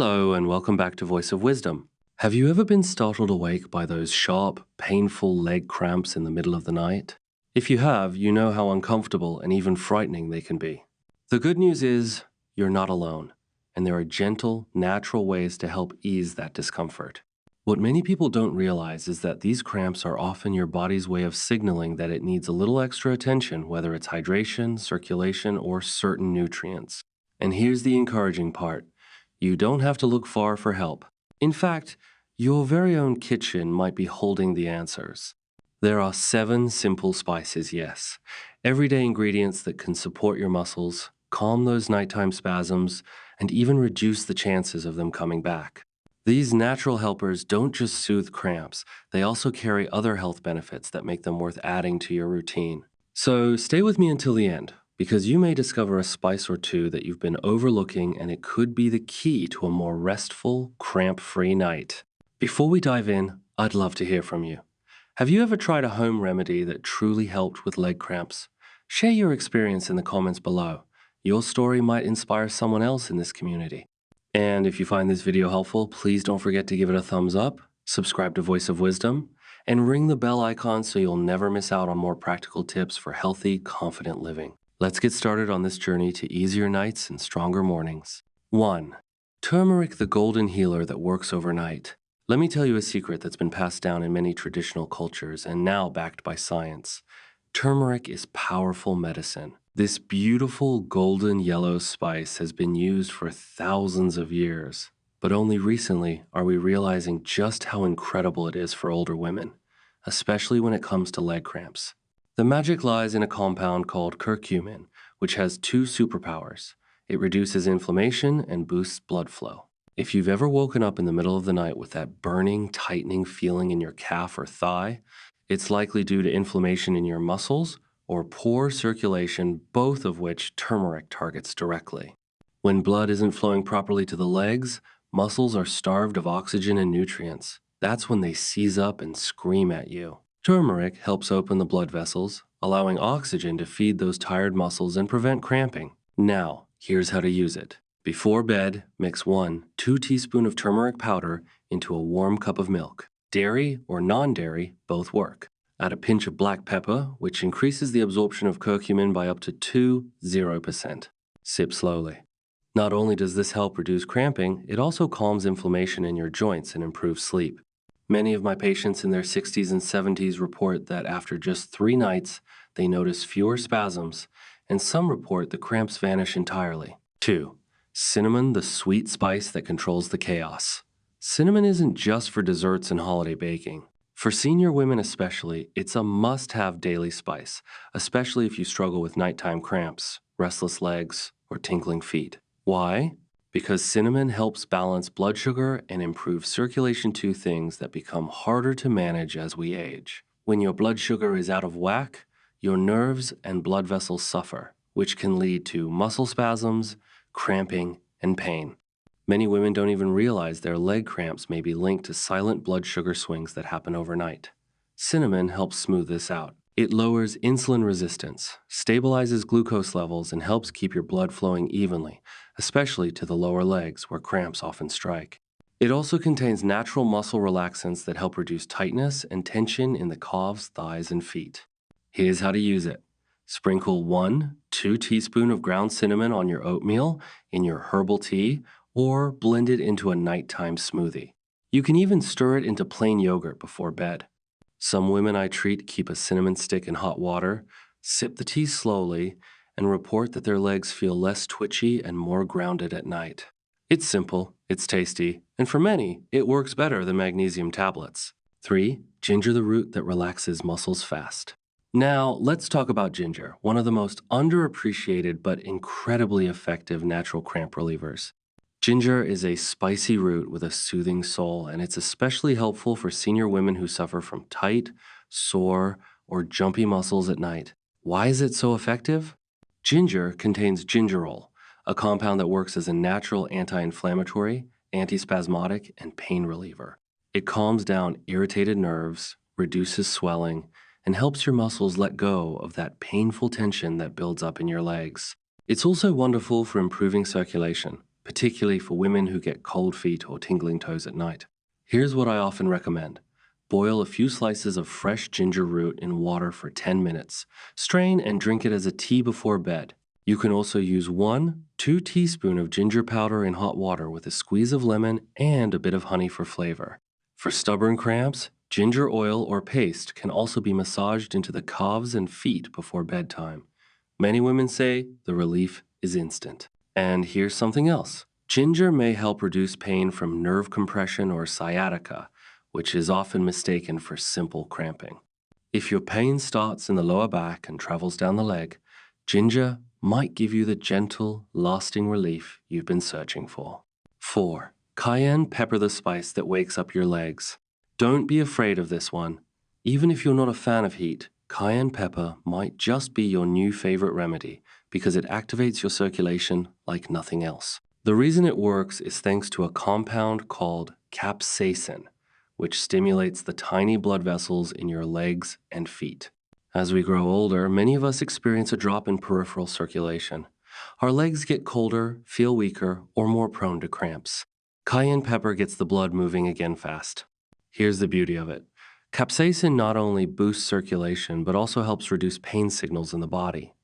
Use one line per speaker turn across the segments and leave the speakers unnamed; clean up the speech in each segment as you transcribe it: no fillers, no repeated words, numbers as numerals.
Hello, and welcome back to Voice of Wisdom. Have you ever been startled awake by those sharp, painful leg cramps in the middle of the night? If you have, you know how uncomfortable and even frightening they can be. The good news is, you're not alone, and there are gentle, natural ways to help ease that discomfort. What many people don't realize is that these cramps are often your body's way of signaling that it needs a little extra attention, whether it's hydration, circulation, or certain nutrients. And here's the encouraging part. You don't have to look far for help. In fact, your very own kitchen might be holding the answers. There are 7 simple spices, yes. Everyday ingredients that can support your muscles, calm those nighttime spasms, and even reduce the chances of them coming back. These natural helpers don't just soothe cramps, they also carry other health benefits that make them worth adding to your routine. So stay with me until the end, because you may discover a spice or two that you've been overlooking, and it could be the key to a more restful, cramp-free night. Before we dive in, I'd love to hear from you. Have you ever tried a home remedy that truly helped with leg cramps? Share your experience in the comments below. Your story might inspire someone else in this community. And if you find this video helpful, please don't forget to give it a thumbs up, subscribe to Voice of Wisdom, and ring the bell icon so you'll never miss out on more practical tips for healthy, confident living. Let's get started on this journey to easier nights and stronger mornings. 1. Turmeric, the golden healer that works overnight. Let me tell you a secret that's been passed down in many traditional cultures and now backed by science. Turmeric is powerful medicine. This beautiful golden yellow spice has been used for thousands of years, but only recently are we realizing just how incredible it is for older women, especially when it comes to leg cramps. The magic lies in a compound called curcumin, which has 2 superpowers. It reduces inflammation and boosts blood flow. If you've ever woken up in the middle of the night with that burning, tightening feeling in your calf or thigh, it's likely due to inflammation in your muscles or poor circulation, both of which turmeric targets directly. When blood isn't flowing properly to the legs, muscles are starved of oxygen and nutrients. That's when they seize up and scream at you. Turmeric helps open the blood vessels, allowing oxygen to feed those tired muscles and prevent cramping. Now, here's how to use it. Before bed, mix 2 teaspoons of turmeric powder into a warm cup of milk. Dairy or non-dairy both work. Add a pinch of black pepper, which increases the absorption of curcumin by up to 0%. Sip slowly. Not only does this help reduce cramping, it also calms inflammation in your joints and improves sleep. Many of my patients in their 60s and 70s report that after just 3 nights, they notice fewer spasms, and some report the cramps vanish entirely. 2. Cinnamon, the sweet spice that controls the chaos. Cinnamon isn't just for desserts and holiday baking. For senior women especially, it's a must-have daily spice, especially if you struggle with nighttime cramps, restless legs, or tingling feet. Why? Because cinnamon helps balance blood sugar and improve circulation, 2 things that become harder to manage as we age. When your blood sugar is out of whack, your nerves and blood vessels suffer, which can lead to muscle spasms, cramping, and pain. Many women don't even realize their leg cramps may be linked to silent blood sugar swings that happen overnight. Cinnamon helps smooth this out. It lowers insulin resistance, stabilizes glucose levels, and helps keep your blood flowing evenly, especially to the lower legs where cramps often strike. It also contains natural muscle relaxants that help reduce tightness and tension in the calves, thighs, and feet. Here's how to use it. Sprinkle 2 teaspoons of ground cinnamon on your oatmeal, in your herbal tea, or blend it into a nighttime smoothie. You can even stir it into plain yogurt before bed. Some women I treat keep a cinnamon stick in hot water, sip the tea slowly, and report that their legs feel less twitchy and more grounded at night. It's simple, it's tasty, and for many, it works better than magnesium tablets. 3. Ginger, the root that relaxes muscles fast. Now, let's talk about ginger, one of the most underappreciated but incredibly effective natural cramp relievers. Ginger is a spicy root with a soothing soul, and it's especially helpful for senior women who suffer from tight, sore, or jumpy muscles at night. Why is it so effective? Ginger contains gingerol, a compound that works as a natural anti-inflammatory, antispasmodic, and pain reliever. It calms down irritated nerves, reduces swelling, and helps your muscles let go of that painful tension that builds up in your legs. It's also wonderful for improving circulation, particularly for women who get cold feet or tingling toes at night. Here's what I often recommend. Boil a few slices of fresh ginger root in water for 10 minutes. Strain and drink it as a tea before bed. You can also use 1-2 teaspoons of ginger powder in hot water with a squeeze of lemon and a bit of honey for flavor. For stubborn cramps, ginger oil or paste can also be massaged into the calves and feet before bedtime. Many women say the relief is instant. And here's something else. Ginger may help reduce pain from nerve compression or sciatica, which is often mistaken for simple cramping. If your pain starts in the lower back and travels down the leg, ginger might give you the gentle, lasting relief you've been searching for. 4. Cayenne pepper, the spice that wakes up your legs. Don't be afraid of this one. Even if you're not a fan of heat, cayenne pepper might just be your new favorite remedy because it activates your circulation like nothing else. The reason it works is thanks to a compound called capsaicin, which stimulates the tiny blood vessels in your legs and feet. As we grow older, many of us experience a drop in peripheral circulation. Our legs get colder, feel weaker, or more prone to cramps. Cayenne pepper gets the blood moving again fast. Here's the beauty of it. Capsaicin not only boosts circulation, but also helps reduce pain signals in the body.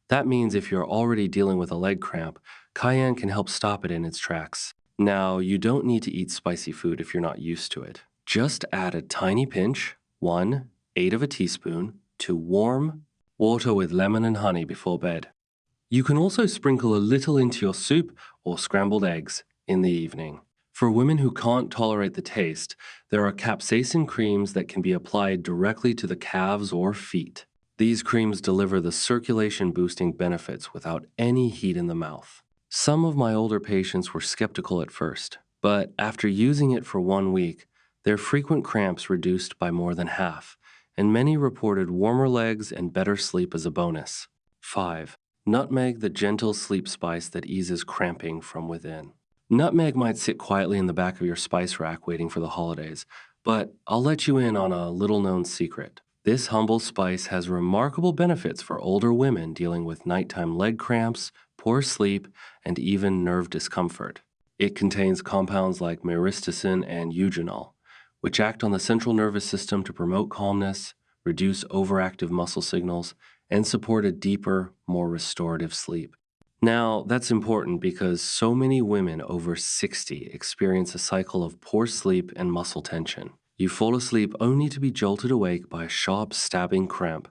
That means if you're already dealing with a leg cramp, cayenne can help stop it in its tracks. Now, you don't need to eat spicy food if you're not used to it. Just add a tiny pinch, 1/8 of a teaspoon, to warm water with lemon and honey before bed. You can also sprinkle a little into your soup or scrambled eggs in the evening. For women who can't tolerate the taste, there are capsaicin creams that can be applied directly to the calves or feet. These creams deliver the circulation-boosting benefits without any heat in the mouth. Some of my older patients were skeptical at first, but after using it for 1 week, their frequent cramps reduced by more than half, and many reported warmer legs and better sleep as a bonus. 5. Nutmeg, the gentle sleep spice that eases cramping from within. Nutmeg might sit quietly in the back of your spice rack waiting for the holidays, but I'll let you in on a little-known secret. This humble spice has remarkable benefits for older women dealing with nighttime leg cramps, poor sleep, and even nerve discomfort. It contains compounds like myristicin and eugenol, which act on the central nervous system to promote calmness, reduce overactive muscle signals, and support a deeper, more restorative sleep. Now, that's important because so many women over 60 experience a cycle of poor sleep and muscle tension. You fall asleep only to be jolted awake by a sharp, stabbing cramp,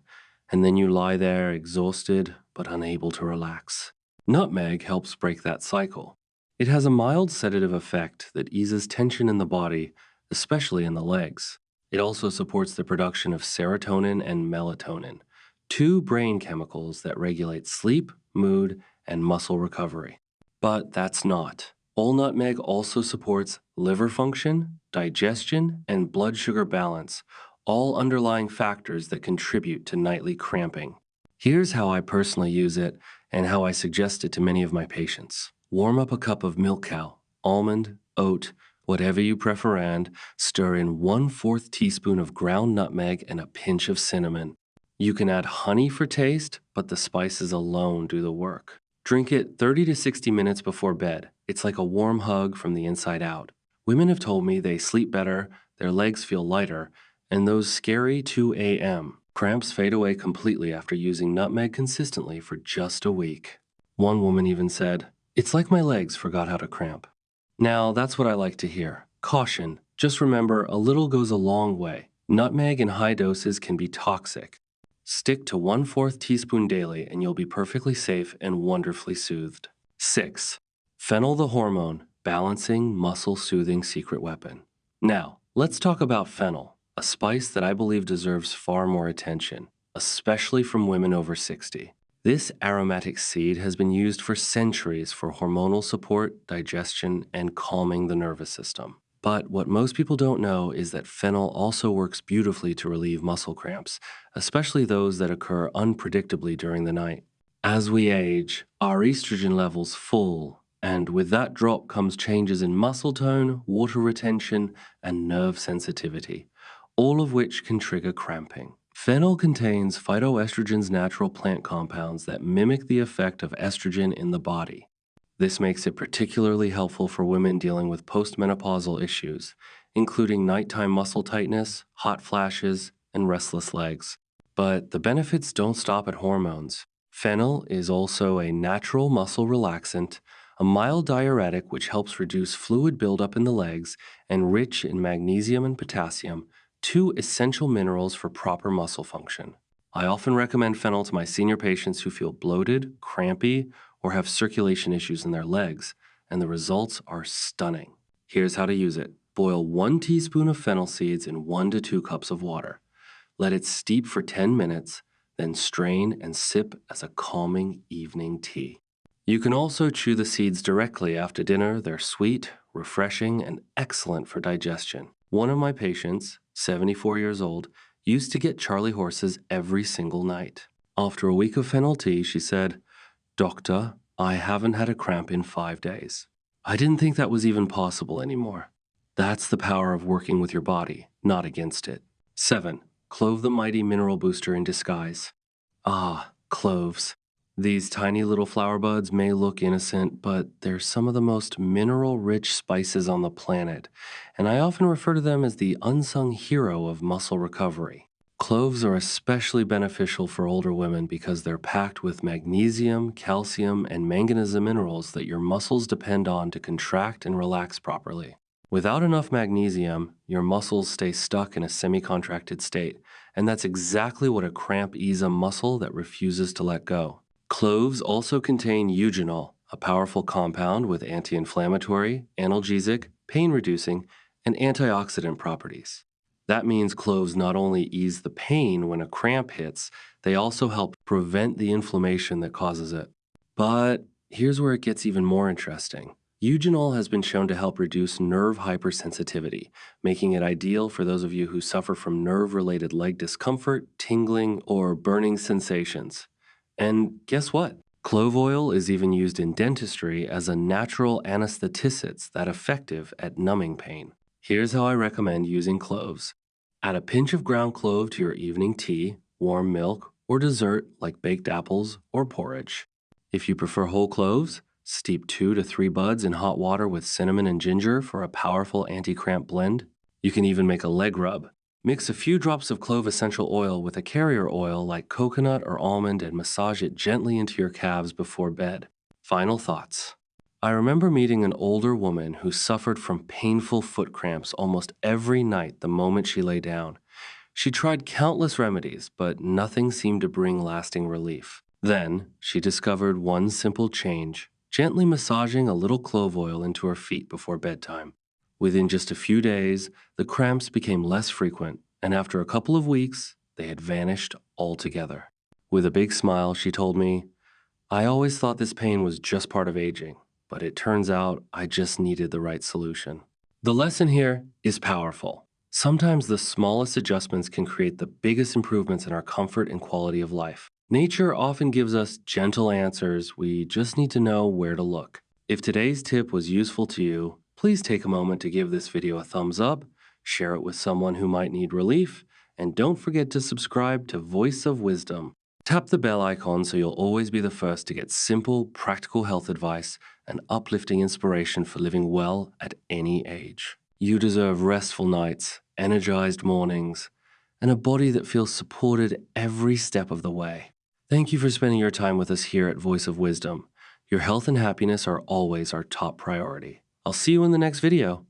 and then you lie there exhausted but unable to relax. Nutmeg helps break that cycle. It has a mild sedative effect that eases tension in the body, especially in the legs. It also supports the production of serotonin and melatonin, 2 brain chemicals that regulate sleep, mood, and muscle recovery. But that's not. All nutmeg also supports liver function, digestion, and blood sugar balance, all underlying factors that contribute to nightly cramping. Here's how I personally use it and how I suggest it to many of my patients. Warm up a cup of milk cow, almond, oat, whatever you prefer, and stir in 1/4 teaspoon of ground nutmeg and a pinch of cinnamon. You can add honey for taste, but the spices alone do the work. Drink it 30 to 60 minutes before bed. It's like a warm hug from the inside out. Women have told me they sleep better, their legs feel lighter, and those scary 2 a.m. cramps fade away completely after using nutmeg consistently for just a week. One woman even said, "It's like my legs forgot how to cramp." Now, that's what I like to hear. Caution, just remember a little goes a long way. Nutmeg in high doses can be toxic. Stick to 1/4 teaspoon daily and you'll be perfectly safe and wonderfully soothed. 6. Fennel the hormone, balancing, muscle-soothing secret weapon. Now, let's talk about fennel, a spice that I believe deserves far more attention, especially from women over 60. This aromatic seed has been used for centuries for hormonal support, digestion, and calming the nervous system. But what most people don't know is that fennel also works beautifully to relieve muscle cramps, especially those that occur unpredictably during the night. As we age, our estrogen levels fall, and with that drop comes changes in muscle tone, water retention, and nerve sensitivity, all of which can trigger cramping. Fennel contains phytoestrogen's natural plant compounds that mimic the effect of estrogen in the body. This makes it particularly helpful for women dealing with postmenopausal issues, including nighttime muscle tightness, hot flashes, and restless legs. But the benefits don't stop at hormones. Fennel is also a natural muscle relaxant, a mild diuretic which helps reduce fluid buildup in the legs, and rich in magnesium and potassium, two essential minerals for proper muscle function. I often recommend Fennel to my senior patients who feel bloated, crampy, or have circulation issues in their legs, and the results are stunning. Here's how to use it. Boil 1 teaspoon of fennel seeds in 1 to 2 cups of water. Let it steep for 10 minutes, then strain and sip as a calming evening tea. You can also chew the seeds directly after dinner. They're sweet, refreshing, and excellent for digestion. One of my patients, 74 years old, used to get Charlie horses every single night. After a week of fennel tea, she said, "Doctor, I haven't had a cramp in 5 days." I didn't think that was even possible anymore. That's the power of working with your body, not against it. 7. Clove the mighty mineral booster in disguise. Ah, cloves. These tiny little flower buds may look innocent, but they're some of the most mineral-rich spices on the planet, and I often refer to them as the unsung hero of muscle recovery. Cloves are especially beneficial for older women because they're packed with magnesium, calcium, and manganese minerals that your muscles depend on to contract and relax properly. Without enough magnesium, your muscles stay stuck in a semi-contracted state, and that's exactly what a cramp is, a muscle that refuses to let go. Cloves also contain eugenol, a powerful compound with anti-inflammatory, analgesic, pain-reducing, and antioxidant properties. That means cloves not only ease the pain when a cramp hits, they also help prevent the inflammation that causes it. But here's where it gets even more interesting. Eugenol has been shown to help reduce nerve hypersensitivity, making it ideal for those of you who suffer from nerve-related leg discomfort, tingling, or burning sensations. And guess what? Clove oil is even used in dentistry as a natural anesthetic that's effective at numbing pain. Here's how I recommend using cloves. Add a pinch of ground clove to your evening tea, warm milk, or dessert like baked apples or porridge. If you prefer whole cloves, steep 2 to 3 buds in hot water with cinnamon and ginger for a powerful anti-cramp blend. You can even make a leg rub. Mix a few drops of clove essential oil with a carrier oil like coconut or almond and massage it gently into your calves before bed. Final thoughts. I remember meeting an older woman who suffered from painful foot cramps almost every night the moment she lay down. She tried countless remedies, but nothing seemed to bring lasting relief. Then, she discovered one simple change, gently massaging a little clove oil into her feet before bedtime. Within just a few days, the cramps became less frequent, and after a couple of weeks, they had vanished altogether. With a big smile, she told me, "I always thought this pain was just part of aging, but it turns out I just needed the right solution." The lesson here is powerful. Sometimes the smallest adjustments can create the biggest improvements in our comfort and quality of life. Nature often gives us gentle answers, we just need to know where to look. If today's tip was useful to you, please take a moment to give this video a thumbs up, share it with someone who might need relief, and don't forget to subscribe to Voice of Wisdom. Tap the bell icon so you'll always be the first to get simple, practical health advice and uplifting inspiration for living well at any age. You deserve restful nights, energized mornings, and a body that feels supported every step of the way. Thank you for spending your time with us here at Voice of Wisdom. Your health and happiness are always our top priority. I'll see you in the next video.